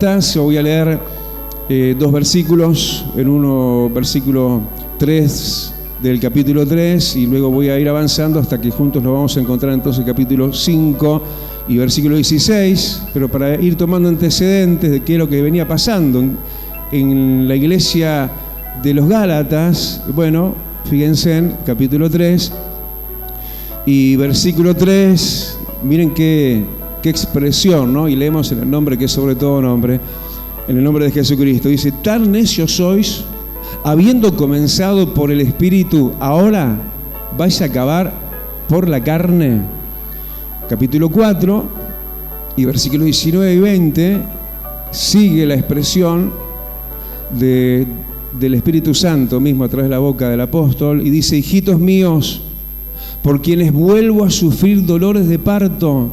Yo voy a leer dos versículos, en uno versículo 3 del capítulo 3 y luego voy a ir avanzando hasta que juntos nos vamos a encontrar entonces el capítulo 5 y versículo 16, pero para ir tomando antecedentes de qué es lo que venía pasando en la iglesia de los Gálatas. Bueno, fíjense en capítulo 3 y versículo 3, miren qué expresión, ¿no? Y leemos en el nombre que es sobre todo nombre, en el nombre de Jesucristo. Dice: tan necios sois, habiendo comenzado por el Espíritu, ahora vais a acabar por la carne. Capítulo 4 y versículos 19 y 20 sigue la expresión del Espíritu Santo mismo a través de la boca del apóstol y dice: hijitos míos, por quienes vuelvo a sufrir dolores de parto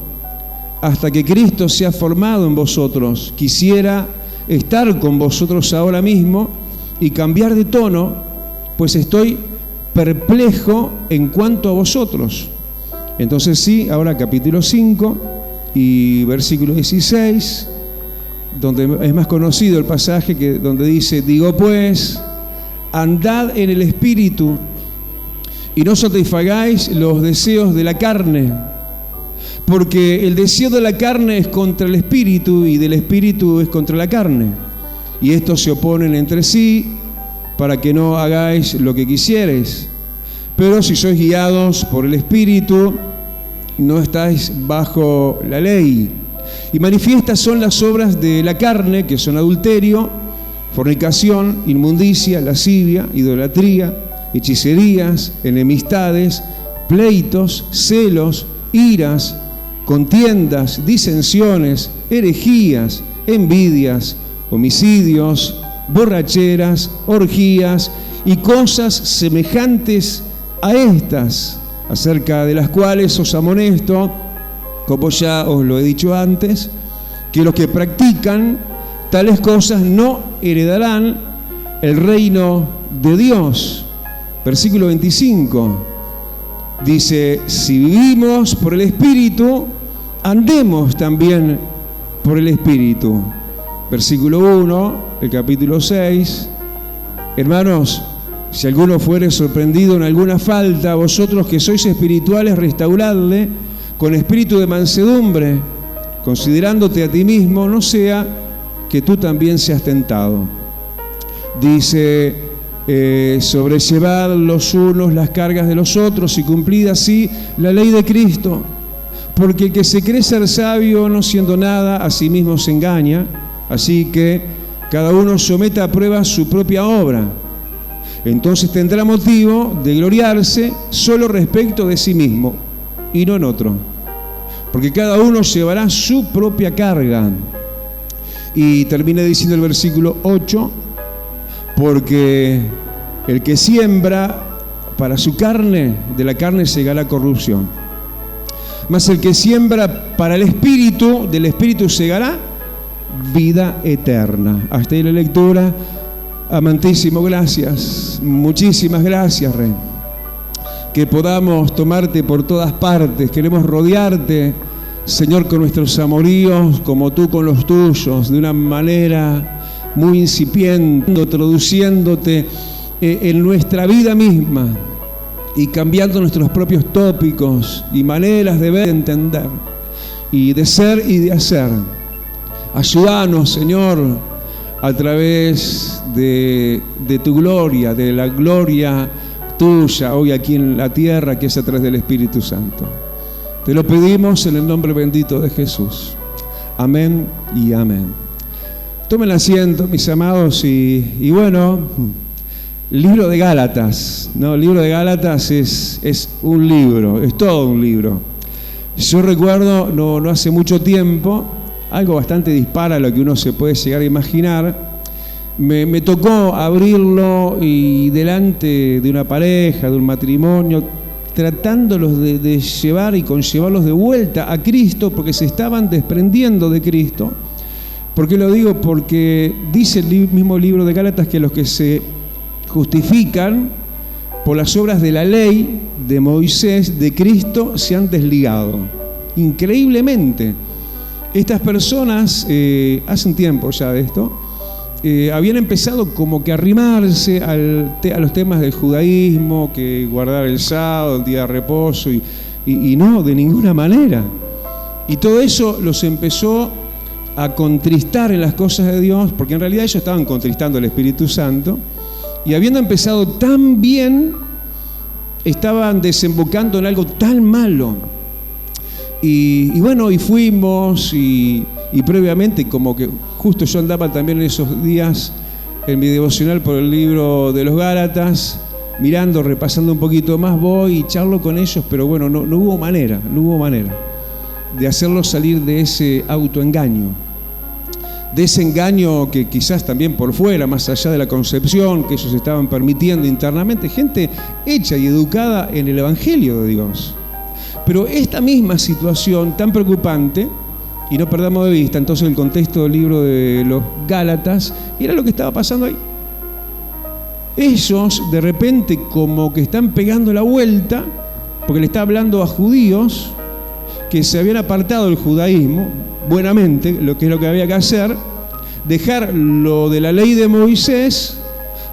hasta que Cristo sea formado en vosotros. Quisiera estar con vosotros ahora mismo y cambiar de tono, pues estoy perplejo en cuanto a vosotros. Entonces sí, ahora capítulo 5 y versículo 16, donde es más conocido el pasaje donde dice: digo pues, andad en el Espíritu y no satisfagáis los deseos de la carne, porque el deseo de la carne es contra el Espíritu y del Espíritu es contra la carne, y estos se oponen entre sí para que no hagáis lo que quisierais. Pero si sois guiados por el Espíritu, no estáis bajo la ley. Y manifiestas son las obras de la carne, que son adulterio, fornicación, inmundicia, lascivia, idolatría, hechicerías, enemistades, pleitos, celos, iras, contiendas, disensiones, herejías, envidias, homicidios, borracheras, orgías y cosas semejantes a estas, acerca de las cuales os amonesto, como ya os lo he dicho antes, que los que practican tales cosas no heredarán el reino de Dios. Versículo 25 dice: si vivimos por el Espíritu, andemos también por el Espíritu. Versículo 1, el capítulo 6. Hermanos, si alguno fuere sorprendido en alguna falta, vosotros que sois espirituales, restauradle con espíritu de mansedumbre, considerándote a ti mismo, no sea que tú también seas tentado. Dice: sobrellevad los unos las cargas de los otros y cumplid así la ley de Cristo, porque el que se cree ser sabio, no siendo nada, a sí mismo se engaña. Así que cada uno someta a prueba su propia obra, entonces tendrá motivo de gloriarse solo respecto de sí mismo y no en otro, porque cada uno llevará su propia carga. Y termina diciendo el versículo 8: porque el que siembra para su carne, de la carne segará corrupción, mas el que siembra para el Espíritu, del Espíritu segará vida eterna. Hasta ahí la lectura. Amantísimo, gracias, muchísimas gracias, Rey. Que podamos tomarte por todas partes. Queremos rodearte, Señor, con nuestros amoríos, como tú con los tuyos, de una manera muy incipiente, introduciéndote en nuestra vida misma y cambiando nuestros propios tópicos y maneras de ver, de entender y de ser y de hacer. Ayúdanos, Señor, a través de tu gloria, de la gloria tuya hoy aquí en la tierra, que es a través del Espíritu Santo. Te lo pedimos en el nombre bendito de Jesús. Amén y amén. Tomen asiento, mis amados, y bueno, el libro de Gálatas, ¿no? El libro de Gálatas es un libro, es todo un libro. Yo recuerdo, no hace mucho tiempo, algo bastante dispara a lo que uno se puede llegar a imaginar. Me tocó abrirlo y delante de una pareja, de un matrimonio, tratándolos de llevar y conllevarlos de vuelta a Cristo, porque se estaban desprendiendo de Cristo. ¿Por qué lo digo? Porque dice el mismo libro de Gálatas que los que se justifican por las obras de la ley de Moisés, de Cristo, se han desligado. Increíblemente. Estas personas, hace un tiempo ya de esto, habían empezado como que a arrimarse a los temas del judaísmo, que guardar el sábado, el día de reposo, y no, de ninguna manera. Y todo eso los empezó a contristar en las cosas de Dios, porque en realidad ellos estaban contristando al Espíritu Santo, y habiendo empezado tan bien, estaban desembocando en algo tan malo. Y bueno, y fuimos, y previamente, como que justo yo andaba también en esos días en mi devocional por el libro de los Gálatas, mirando, repasando un poquito más, voy y charlo con ellos, pero bueno, no hubo manera de hacerlos salir de ese autoengaño, de ese engaño que quizás también por fuera, más allá de la concepción que ellos estaban permitiendo internamente, gente hecha y educada en el Evangelio de Dios. Pero esta misma situación tan preocupante, y no perdamos de vista entonces el contexto del libro de los Gálatas, era lo que estaba pasando ahí. Ellos de repente como que están pegando la vuelta, porque le está hablando a judíos que se habían apartado del judaísmo, buenamente, lo que es lo que había que hacer, dejar lo de la ley de Moisés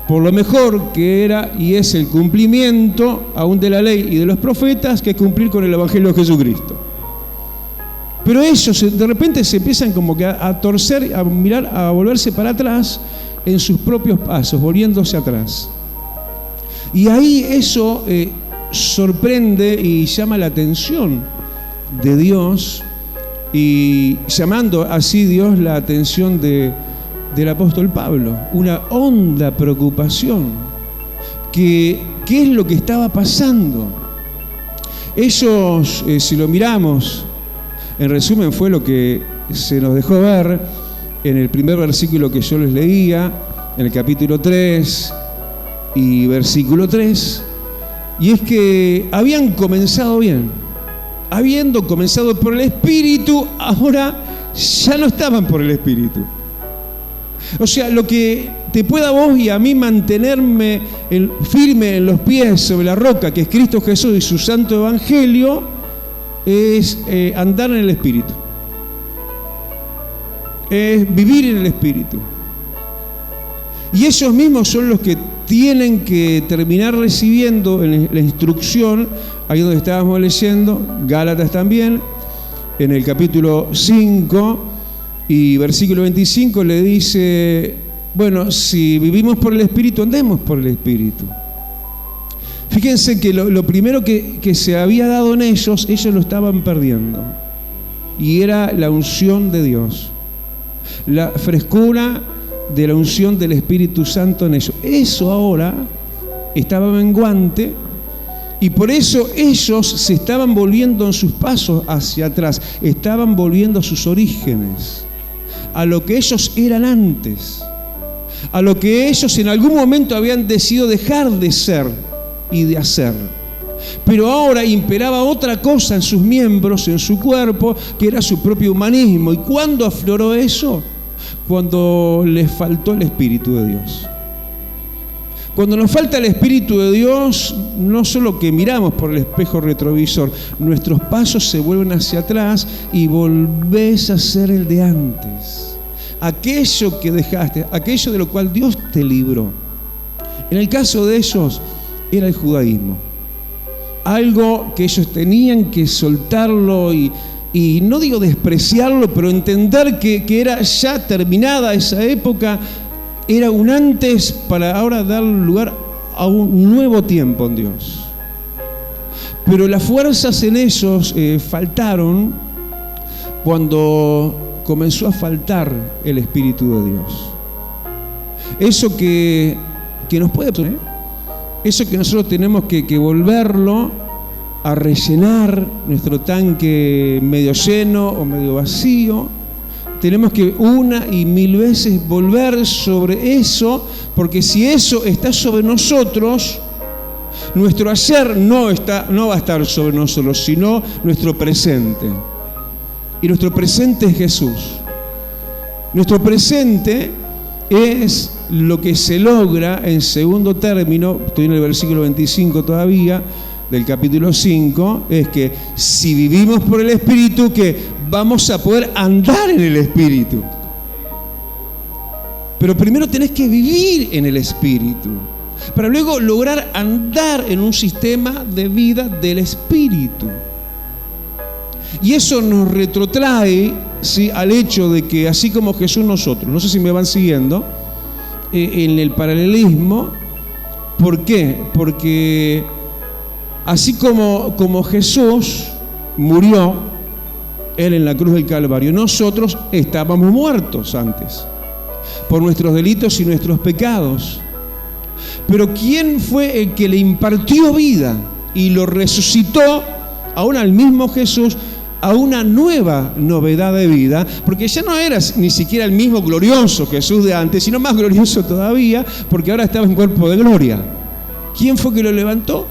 por lo mejor que era y es el cumplimiento aún de la ley y de los profetas, que es cumplir con el Evangelio de Jesucristo. Pero ellos de repente se empiezan como que a torcer, a mirar, a volverse para atrás en sus propios pasos, volviéndose atrás. Y ahí eso sorprende y llama la atención de Dios, y llamando así Dios la atención del apóstol Pablo, una honda preocupación. ¿Qué es lo que estaba pasando? Ellos, si lo miramos, en resumen fue lo que se nos dejó ver en el primer versículo que yo les leía, en el capítulo 3 y versículo 3, y es que habían comenzado bien. Habiendo comenzado por el Espíritu, ahora ya no estaban por el Espíritu. O sea, lo que te pueda a vos y a mí mantenerme firme en los pies sobre la roca, que es Cristo Jesús y su santo Evangelio, es andar en el Espíritu. Es vivir en el Espíritu. Y ellos mismos son los que tienen que terminar recibiendo la instrucción, ahí donde estábamos leyendo, Gálatas también, en el capítulo 5 y versículo 25 le dice, bueno, si vivimos por el Espíritu, andemos por el Espíritu. Fíjense que lo primero que se había dado en ellos lo estaban perdiendo, y era la unción de Dios, la frescura de la unción del Espíritu Santo en ellos. Eso ahora estaba menguante, y por eso ellos se estaban volviendo en sus pasos hacia atrás, estaban volviendo a sus orígenes, a lo que ellos eran antes, a lo que ellos en algún momento habían decidido dejar de ser y de hacer. Pero ahora imperaba otra cosa en sus miembros, en su cuerpo, que era su propio humanismo. ¿Y cuándo afloró eso? Cuando les faltó el Espíritu de Dios. Cuando nos falta el Espíritu de Dios, no solo que miramos por el espejo retrovisor, nuestros pasos se vuelven hacia atrás y volvés a ser el de antes. Aquello que dejaste, aquello de lo cual Dios te libró. En el caso de ellos, era el judaísmo. Algo que ellos tenían que soltarlo y no digo despreciarlo, pero entender que era ya terminada esa época, era un antes para ahora dar lugar a un nuevo tiempo en Dios. Pero las fuerzas en ellos faltaron cuando comenzó a faltar el Espíritu de Dios. Eso que nos puede, eso que nosotros tenemos que volverlo a rellenar, nuestro tanque medio lleno o medio vacío. Tenemos que una y mil veces volver sobre eso, porque si eso está sobre nosotros, nuestro ayer no va a estar sobre nosotros, sino nuestro presente. Y nuestro presente es Jesús. Nuestro presente es lo que se logra en segundo término, estoy en el versículo 25 todavía, del capítulo 5 es que si vivimos por el Espíritu, que vamos a poder andar en el Espíritu. Pero primero tenés que vivir en el Espíritu, para luego lograr andar en un sistema de vida del Espíritu. Y eso nos retrotrae, ¿sí?, al hecho de que así como Jesús, nosotros, no sé si me van siguiendo, en el paralelismo. ¿Por qué? Porque así como Jesús murió, Él en la cruz del Calvario, nosotros estábamos muertos antes, por nuestros delitos y nuestros pecados. Pero ¿quién fue el que le impartió vida y lo resucitó aún al mismo Jesús a una nueva novedad de vida? Porque ya no era ni siquiera el mismo glorioso Jesús de antes, sino más glorioso todavía, porque ahora estaba en cuerpo de gloria. ¿Quién fue que lo levantó?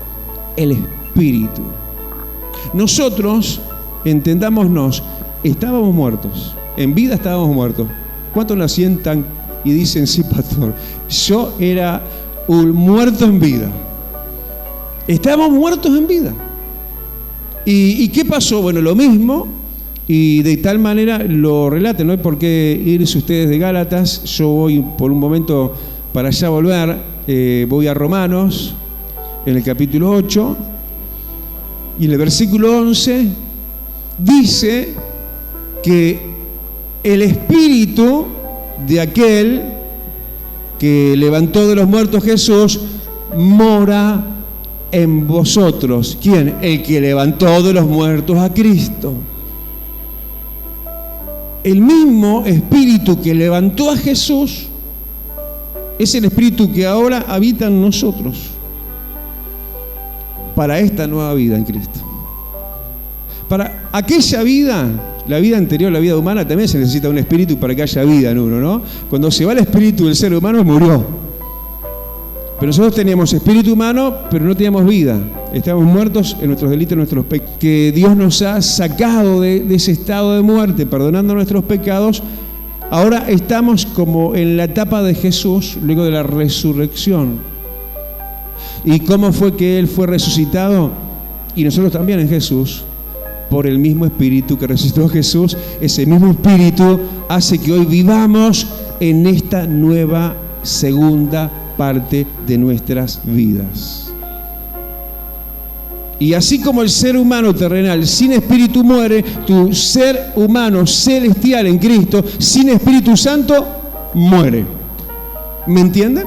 El Espíritu. Nosotros, entendámonos, estábamos muertos, en vida estábamos muertos. ¿Cuántos la sientan y dicen, sí, pastor, yo era un muerto en vida? Estábamos muertos en vida. ¿Y qué pasó? Bueno, lo mismo, y de tal manera lo relata. No hay por qué irse ustedes de Gálatas. Yo voy por un momento para allá volver. Voy a Romanos, en el capítulo 8, y en el versículo 11 dice que el Espíritu de aquel que levantó de los muertos Jesús mora en vosotros. ¿Quién? El que levantó de los muertos a Cristo. El mismo Espíritu que levantó a Jesús es el Espíritu que ahora habita en nosotros para esta nueva vida en Cristo. Para aquella vida, la vida anterior, la vida humana, también se necesita un espíritu para que haya vida en uno, ¿no? Cuando se va el espíritu del ser humano, murió. Pero nosotros teníamos espíritu humano, pero no teníamos vida. Estábamos muertos en nuestros delitos, en nuestros pecados. Que Dios nos ha sacado de ese estado de muerte, perdonando nuestros pecados. Ahora estamos como en la etapa de Jesús, luego de la resurrección. ¿Y cómo fue que Él fue resucitado? Y nosotros también en Jesús, por el mismo Espíritu que resucitó a Jesús. Ese mismo Espíritu hace que hoy vivamos en esta nueva segunda parte de nuestras vidas. Y así como el ser humano terrenal sin espíritu muere, tu ser humano celestial en Cristo sin Espíritu Santo muere. ¿Me entienden?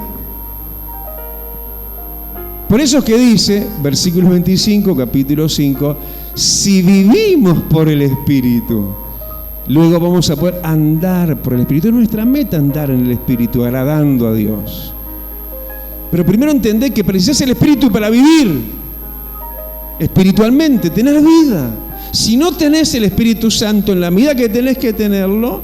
Por eso es que dice, versículo 25, capítulo 5, si vivimos por el Espíritu, luego vamos a poder andar por el Espíritu. Es nuestra meta andar en el Espíritu, agradando a Dios. Pero primero entendé que precisás el Espíritu para vivir espiritualmente, tener vida. Si no tenés el Espíritu Santo en la medida que tenés que tenerlo,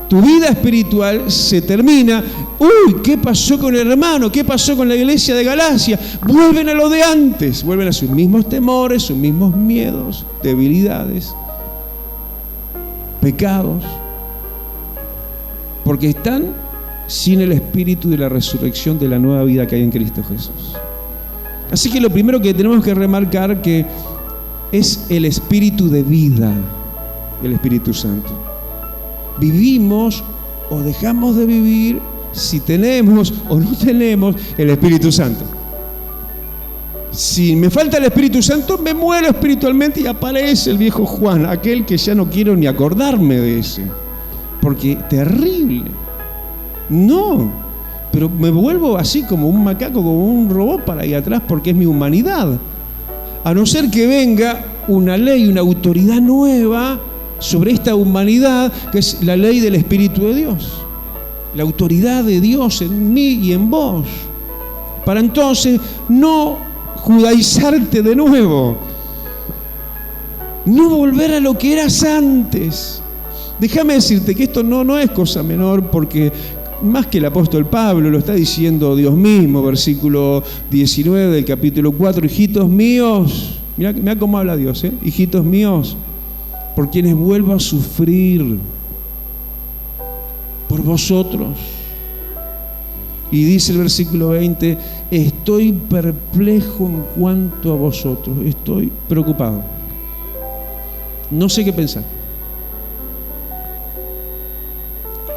tu vida espiritual se termina. Uy, ¿qué pasó con el hermano? ¿Qué pasó con la iglesia de Galacia? Vuelven a lo de antes, vuelven a sus mismos temores, sus mismos miedos, debilidades, pecados, porque están sin el espíritu de la resurrección, de la nueva vida que hay en Cristo Jesús. Así que lo primero que tenemos que remarcar que es el espíritu de vida, el Espíritu Santo. Vivimos o dejamos de vivir si tenemos o no tenemos el Espíritu Santo. Si me falta el Espíritu Santo, me muero espiritualmente y aparece el viejo Juan, aquel que ya no quiero ni acordarme de ese, porque terrible. No, pero me vuelvo así como un macaco, como un robot para ahí atrás, porque es mi humanidad. A no ser que venga una ley, una autoridad nueva sobre esta humanidad, que es la ley del Espíritu de Dios, la autoridad de Dios en mí y en vos, para entonces no judaizarte de nuevo, no volver a lo que eras antes. Déjame decirte que esto no es cosa menor, porque más que el apóstol Pablo, lo está diciendo Dios mismo, versículo 19 del capítulo 4, hijitos míos, mira cómo habla Dios, hijitos míos, por quienes vuelvo a sufrir por vosotros. Y dice el versículo 20, estoy perplejo en cuanto a vosotros, estoy preocupado. No sé qué pensar.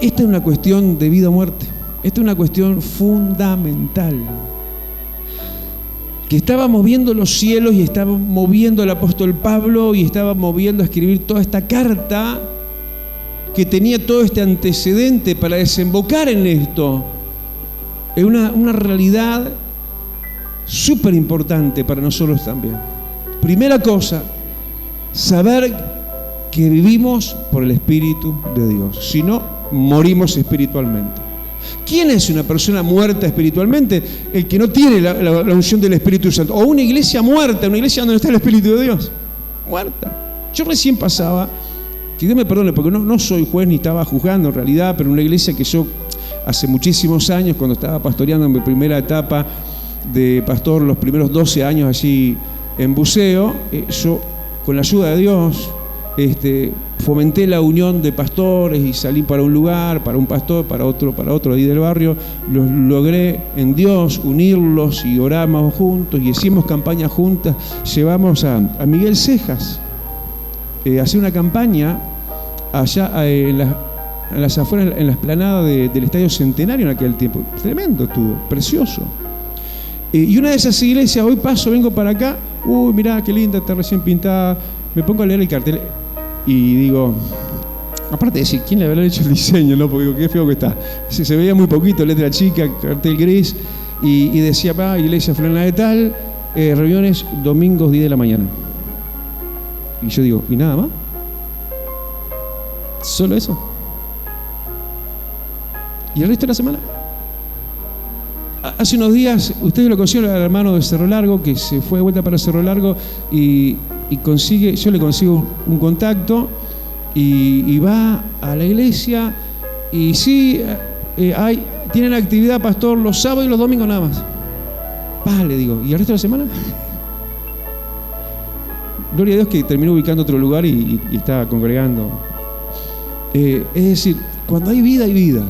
Esta es una cuestión de vida o muerte. Esta es una cuestión fundamental. Que estaba moviendo los cielos y estaba moviendo el apóstol Pablo y estaba moviendo a escribir toda esta carta que tenía todo este antecedente para desembocar en esto. Es una realidad súper importante para nosotros también. Primera cosa, saber que vivimos por el Espíritu de Dios. Si no, morimos espiritualmente. ¿Quién es una persona muerta espiritualmente? El que no tiene la unción del Espíritu Santo. O una iglesia muerta, una iglesia donde no está el Espíritu de Dios. Muerta. Yo recién pasaba, que Dios me perdone, porque no soy juez ni estaba juzgando en realidad, pero una iglesia que yo hace muchísimos años, cuando estaba pastoreando en mi primera etapa de pastor, los primeros 12 años allí en Buceo, yo con la ayuda de Dios fomenté la unión de pastores y salí para un lugar, para un pastor, para otro ahí del barrio. Los logré en Dios unirlos y oramos juntos y hicimos campañas juntas. Llevamos a Miguel Cejas a hacer una campaña allá en las afueras, en la explanada del Estadio Centenario en aquel tiempo. Tremendo estuvo, precioso. Y una de esas iglesias, hoy vengo para acá, mirá qué linda, está recién pintada. Me pongo a leer el cartel y digo, aparte de decir, ¿quién le habrá hecho el diseño? ¿No? Porque digo, qué feo que está. Se veía muy poquito, letra chica, cartel gris, y decía, iglesia fulana de tal, reuniones domingos 10 de la mañana. Y yo digo, ¿y nada más? ¿Solo eso? ¿Y el resto de la semana? Hace unos días, ustedes lo conocieron al hermano de Cerro Largo, que se fue de vuelta para Cerro Largo y yo le consigo un contacto y va a la iglesia y sí, tienen actividad, pastor, los sábados y los domingos nada más. Le digo, ¿y el resto de la semana? Gloria a Dios que terminó ubicando otro lugar y está congregando. Es decir, cuando hay vida, hay vida.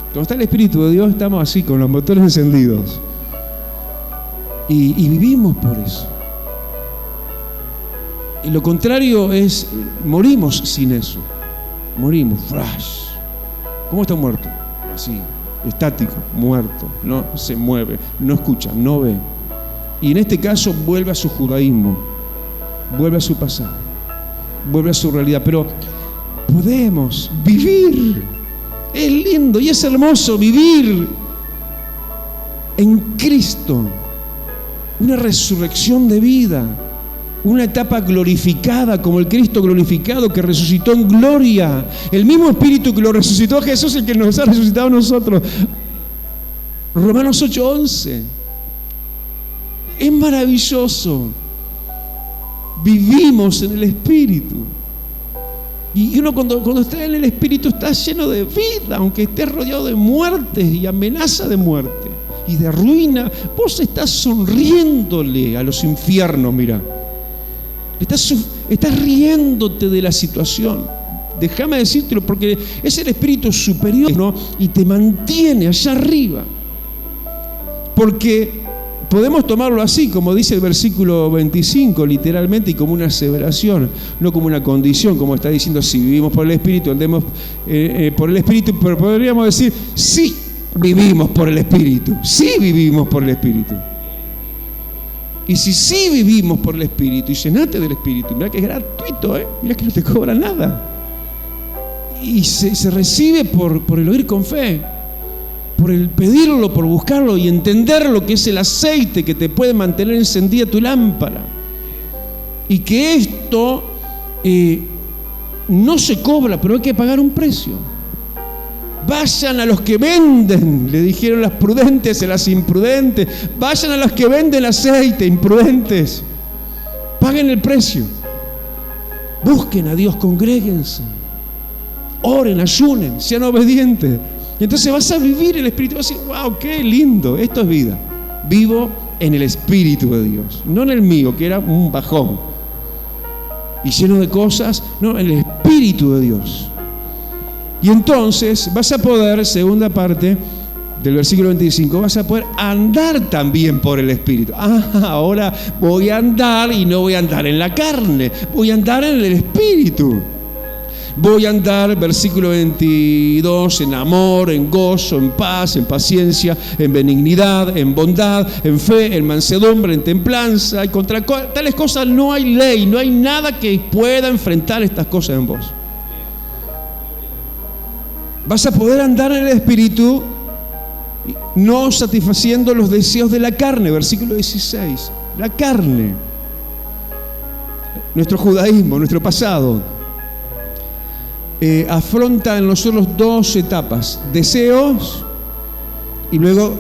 Cuando está el Espíritu de Dios, estamos así, con los motores encendidos. Y vivimos por eso. Y lo contrario es, morimos sin eso. Morimos, flash. ¿Cómo está muerto? Así, estático, muerto. No se mueve, no escucha, no ve. Y en este caso vuelve a su judaísmo, vuelve a su pasado, vuelve a su realidad. Pero podemos vivir. Es lindo y es hermoso vivir en Cristo. Una resurrección de vida. Una etapa glorificada como el Cristo glorificado que resucitó en gloria. El mismo Espíritu que lo resucitó a Jesús, el que nos ha resucitado a nosotros. Romanos 8:11. Es maravilloso. Vivimos en el Espíritu. Y uno cuando está en el Espíritu está lleno de vida, aunque estés rodeado de muertes y amenaza de muerte y de ruina. Vos estás sonriéndole a los infiernos, mirá. Estás riéndote de la situación. Déjame decírtelo, porque es el Espíritu superior, ¿no? Y te mantiene allá arriba. Porque podemos tomarlo así, como dice el versículo 25, literalmente, y como una aseveración, no como una condición, como está diciendo, si vivimos por el Espíritu, andemos por el Espíritu, pero podríamos decir, sí vivimos por el Espíritu, sí vivimos por el Espíritu. Y si sí vivimos por el Espíritu y llenate del Espíritu, mirá que es gratuito, mirá que no te cobra nada. Y se recibe por el oír con fe, por el pedirlo, por buscarlo y entender lo que es el aceite que te puede mantener encendida tu lámpara. Y que esto no se cobra, pero hay que pagar un precio. Vayan a los que venden, le dijeron las prudentes a las imprudentes. Vayan a los que venden aceite, imprudentes. Paguen el precio. Busquen a Dios, congréguense. Oren, ayunen, sean obedientes. Y entonces vas a vivir el Espíritu. Vas a decir, wow, qué lindo, esto es vida. Vivo en el Espíritu de Dios, no en el mío, que era un bajón y lleno de cosas, no, en el Espíritu de Dios. Y entonces vas a poder, segunda parte del versículo 25, vas a poder andar también por el Espíritu. Ahora voy a andar y no voy a andar en la carne, voy a andar en el Espíritu. Voy a andar, versículo 22, en amor, en gozo, en paz, en paciencia, en benignidad, en bondad, en fe, en mansedumbre, en templanza. Y contra tales cosas no hay ley, no hay nada que pueda enfrentar estas cosas en vos. Vas a poder andar en el Espíritu, no satisfaciendo los deseos de la carne, versículo 16. La carne, nuestro judaísmo, nuestro pasado, afronta en nosotros dos etapas: deseos, y luego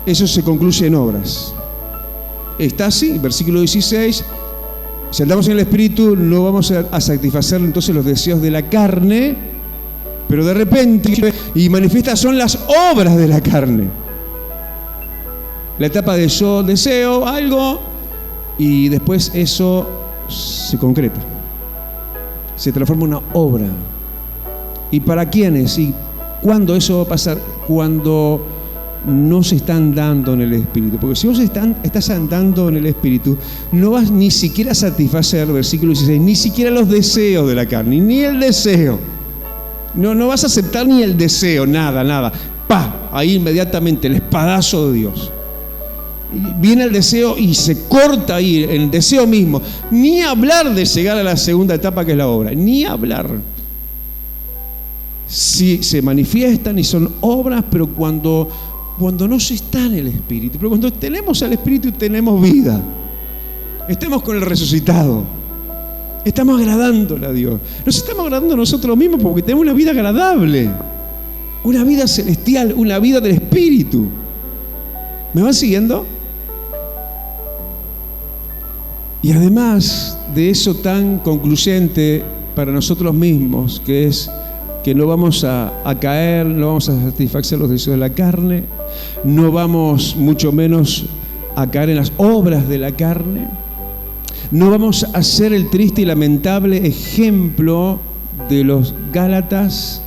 eso se concluye en obras. Está así, versículo 16. Si andamos en el Espíritu, no vamos a satisfacer entonces los deseos de la carne, pero de repente, y manifiestas son las obras de la carne. La etapa de yo deseo algo y después eso se concreta, se transforma en una obra. ¿Y para quiénes? ¿Y cuándo eso va a pasar? Cuando no se está andando en el Espíritu. Porque si vos estás andando en el Espíritu, no vas ni siquiera a satisfacer, versículo 16, ni siquiera los deseos de la carne, ni el deseo. No vas a aceptar ni el deseo, nada. Ahí inmediatamente el espadazo de Dios. Viene el deseo y se corta ahí, el deseo mismo. Ni hablar de llegar a la segunda etapa, que es la obra. Ni hablar. Sí, se manifiestan y son obras, pero cuando no se está en el Espíritu. Pero cuando tenemos al Espíritu tenemos vida. Estamos con el resucitado. Estamos agradándole a Dios. Nos estamos agradando a nosotros mismos porque tenemos una vida agradable, una vida celestial, una vida del Espíritu. ¿Me van siguiendo? Y además de eso tan concluyente para nosotros mismos, que es que no vamos a caer, no vamos a satisfacer los deseos de la carne, no vamos mucho menos a caer en las obras de la carne, no vamos a ser el triste y lamentable ejemplo de los Gálatas,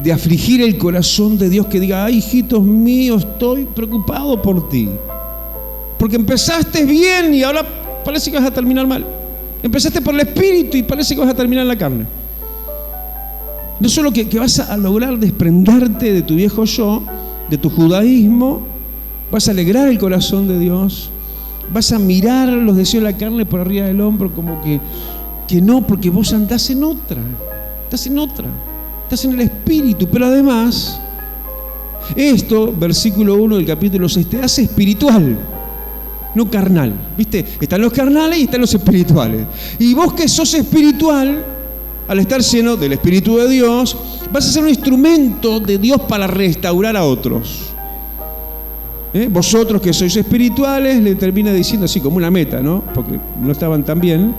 de afligir el corazón de Dios, que diga: ay, hijitos míos, estoy preocupado por ti, porque empezaste bien y ahora parece que vas a terminar mal. Empezaste por el Espíritu y parece que vas a terminar en la carne. No solo que vas a lograr desprenderte de tu viejo yo, de tu judaísmo, vas a alegrar el corazón de Dios, vas a mirar los deseos de la carne por arriba del hombro, como que no, porque vos andás en otra, estás en el Espíritu. Pero además, esto, versículo 1 del capítulo 6, te hace espiritual, no carnal. ¿Viste? Están los carnales y están los espirituales. Y vos, que sos espiritual, al estar lleno del Espíritu de Dios, vas a ser un instrumento de Dios para restaurar a otros. Vosotros que sois espirituales, le termina diciendo así como una meta, ¿no? Porque no estaban tan bien,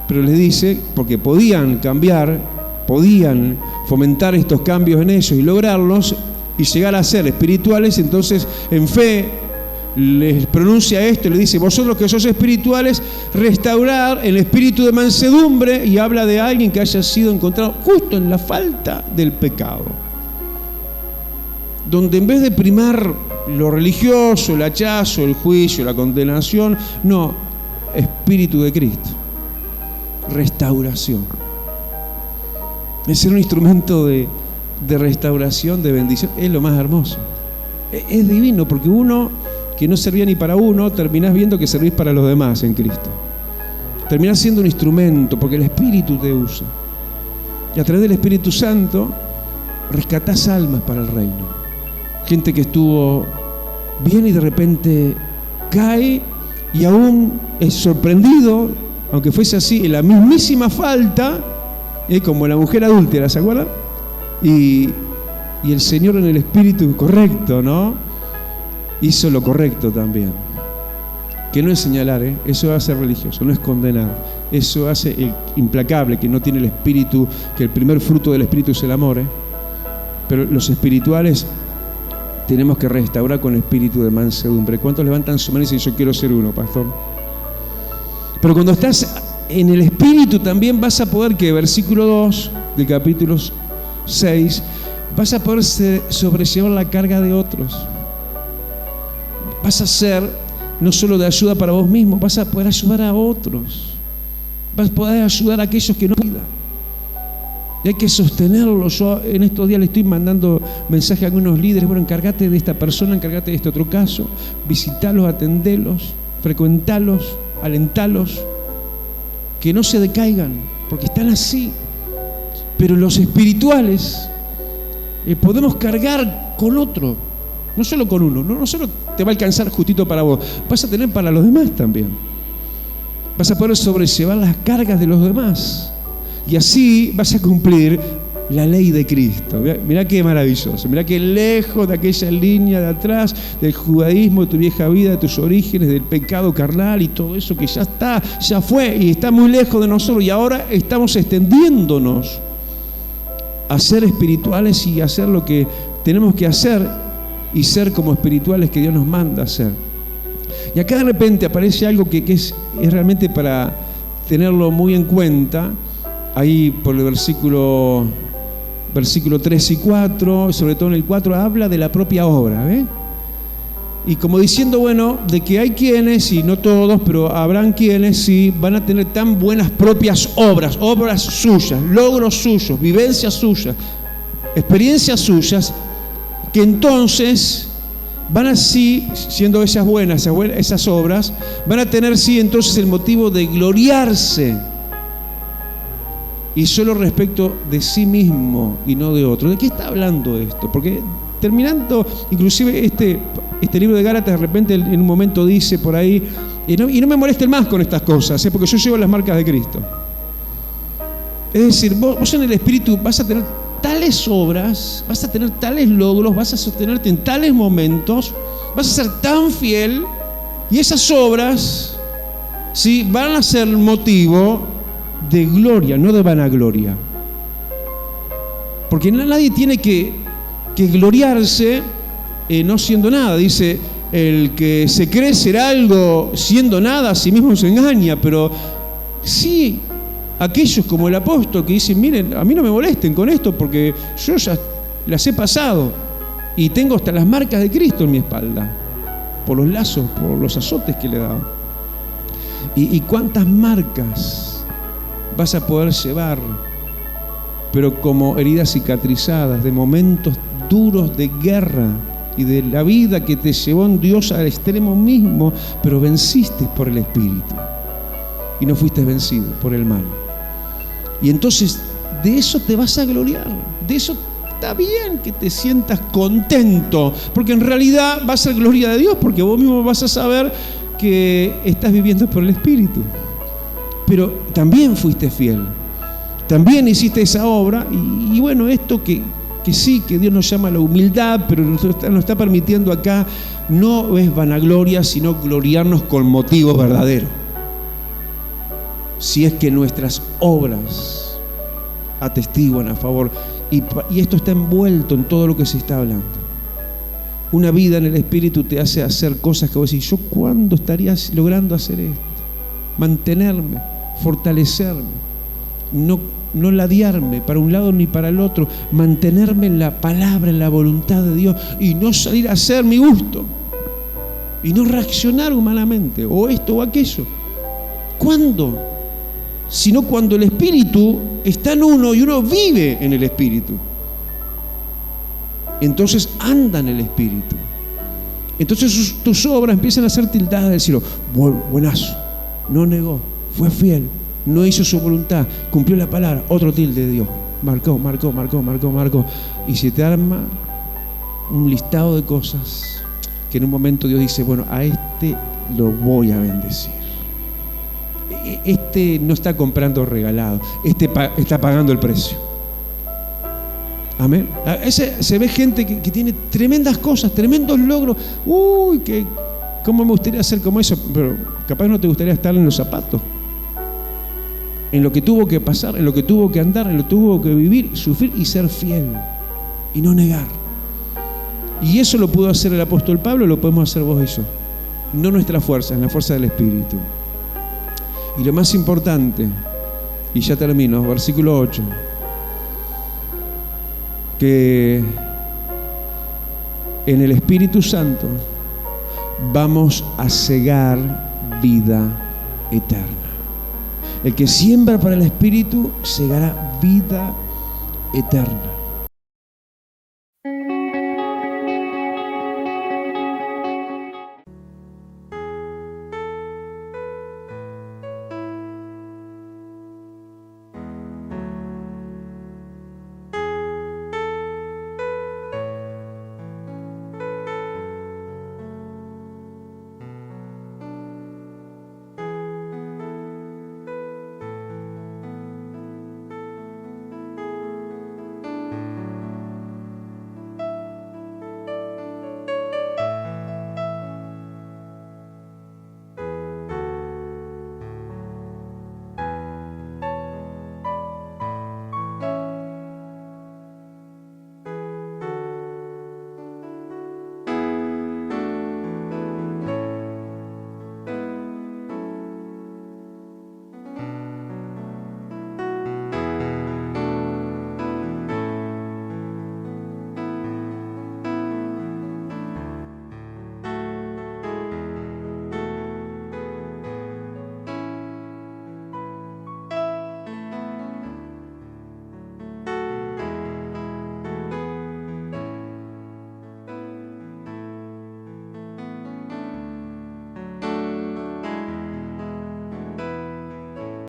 pero les dice, porque podían cambiar, podían fomentar estos cambios en ellos y lograrlos y llegar a ser espirituales. Entonces, en fe, les pronuncia esto y le dice: vosotros que sois espirituales, restaurar el espíritu de mansedumbre, y habla de alguien que haya sido encontrado justo en la falta del pecado, donde en vez de primar lo religioso, el hachazo, el juicio, la condenación, no, Espíritu de Cristo, restauración. Es ser un instrumento de restauración, de bendición. Es lo más hermoso, es divino, porque uno que no servía ni para uno, terminás viendo que servís para los demás en Cristo. Terminás siendo un instrumento, porque el Espíritu te usa, y a través del Espíritu Santo rescatás almas para el reino. Gente que estuvo bien y de repente cae, y aún es sorprendido, aunque fuese así, en la mismísima falta, como la mujer adúltera, ¿se acuerdan? Y el Señor, en el Espíritu correcto, ¿no?, hizo lo correcto también. Que no es señalar, eso hace religioso, no es condenar. Eso hace el implacable, que no tiene el Espíritu, que el primer fruto del Espíritu es el amor. Pero los espirituales tenemos que restaurar con espíritu de mansedumbre. ¿Cuántos levantan su mano y dicen: yo quiero ser uno, pastor? Pero cuando estás en el Espíritu también vas a poder, que versículo 2 del capítulo 6, vas a poder sobrellevar la carga de otros. Vas a ser no solo de ayuda para vos mismo, vas a poder ayudar a otros. Vas a poder ayudar a aquellos que no puedan. Y hay que sostenerlo. Yo en estos días le estoy mandando mensaje a algunos líderes. Bueno, encárgate de esta persona, encárgate de este otro caso. Visitalos, atendelos, frecuentalos, alentalos. Que no se decaigan, porque están así. Pero los espirituales podemos cargar con otro, no solo con uno. No solo te va a alcanzar justito para vos, vas a tener para los demás también. Vas a poder sobrellevar las cargas de los demás. Y así vas a cumplir la ley de Cristo. Mirá qué maravilloso. Mirá qué lejos de aquella línea de atrás, del judaísmo, de tu vieja vida, de tus orígenes, del pecado carnal y todo eso que ya está, ya fue y está muy lejos de nosotros. Y ahora estamos extendiéndonos a ser espirituales y hacer lo que tenemos que hacer y ser como espirituales que Dios nos manda a hacer. Y acá de repente aparece algo que es realmente para tenerlo muy en cuenta. Ahí por el versículo 3 y 4, sobre todo en el 4, habla de la propia obra, ¿ve? Y como diciendo, bueno, de que hay quienes, y no todos, pero habrán quienes sí van a tener tan buenas propias obras suyas, logros suyos, vivencias suyas, experiencias suyas, que entonces van así, siendo esas buenas, esas obras, van a tener sí entonces el motivo de gloriarse. Y solo respecto de sí mismo y no de otro. ¿De qué está hablando esto? Porque terminando, inclusive este libro de Gálatas, de repente en un momento dice por ahí, y no me molesten más con estas cosas, porque yo llevo las marcas de Cristo. Es decir, vos en el Espíritu vas a tener tales obras, vas a tener tales logros, vas a sostenerte en tales momentos, vas a ser tan fiel, y esas obras ¿sí? van a ser motivo de gloria, no de vanagloria. Porque nadie tiene que gloriarse no siendo nada. Dice, el que se cree ser algo siendo nada, a sí mismo se engaña. Pero sí, aquellos como el apóstol que dicen, miren, a mí no me molesten con esto porque yo ya las he pasado y tengo hasta las marcas de Cristo en mi espalda, por los lazos, por los azotes que le he dado. ¿Y cuántas marcas vas a poder llevar, pero como heridas cicatrizadas de momentos duros de guerra y de la vida que te llevó en Dios al extremo mismo, pero venciste por el Espíritu y no fuiste vencido por el mal? Y entonces de eso te vas a gloriar, de eso está bien que te sientas contento, porque en realidad va a ser gloria de Dios, porque vos mismo vas a saber que estás viviendo por el Espíritu. Pero también fuiste fiel, también hiciste esa obra, y bueno, esto que sí, que Dios nos llama a la humildad, pero nos está permitiendo acá, no es vanagloria, sino gloriarnos con motivo verdadero. Si es que nuestras obras atestiguan a favor, y esto está envuelto en todo lo que se está hablando. Una vida en el Espíritu te hace hacer cosas que vos decís, ¿yo cuándo estaría logrando hacer esto? Mantenerme, fortalecerme, no ladearme para un lado ni para el otro, mantenerme en la palabra, en la voluntad de Dios, y no salir a hacer mi gusto y no reaccionar humanamente o esto o aquello. ¿Cuándo? Sino cuando el Espíritu está en uno y uno vive en el Espíritu, entonces anda en el Espíritu. Entonces tus obras empiezan a ser tildadas del cielo. Buenazo, no negó, fue fiel, no hizo su voluntad, cumplió la palabra, otro tilde de Dios, marcó. Y se te arma un listado de cosas que en un momento Dios dice, bueno, a este lo voy a bendecir. Este no está comprando regalado, este está pagando el precio. Amén. Se ve gente que tiene tremendas cosas, tremendos logros. Uy, ¿cómo me gustaría hacer como eso? Pero capaz no te gustaría estar en los zapatos, en lo que tuvo que pasar, en lo que tuvo que andar, en lo que tuvo que vivir, sufrir y ser fiel y no negar. Y eso lo pudo hacer el apóstol Pablo, lo podemos hacer vos y yo. No nuestra fuerza, es la fuerza del Espíritu. Y lo más importante, y ya termino, versículo 8, que en el Espíritu Santo vamos a segar vida eterna. El que siembra para el Espíritu segará vida eterna.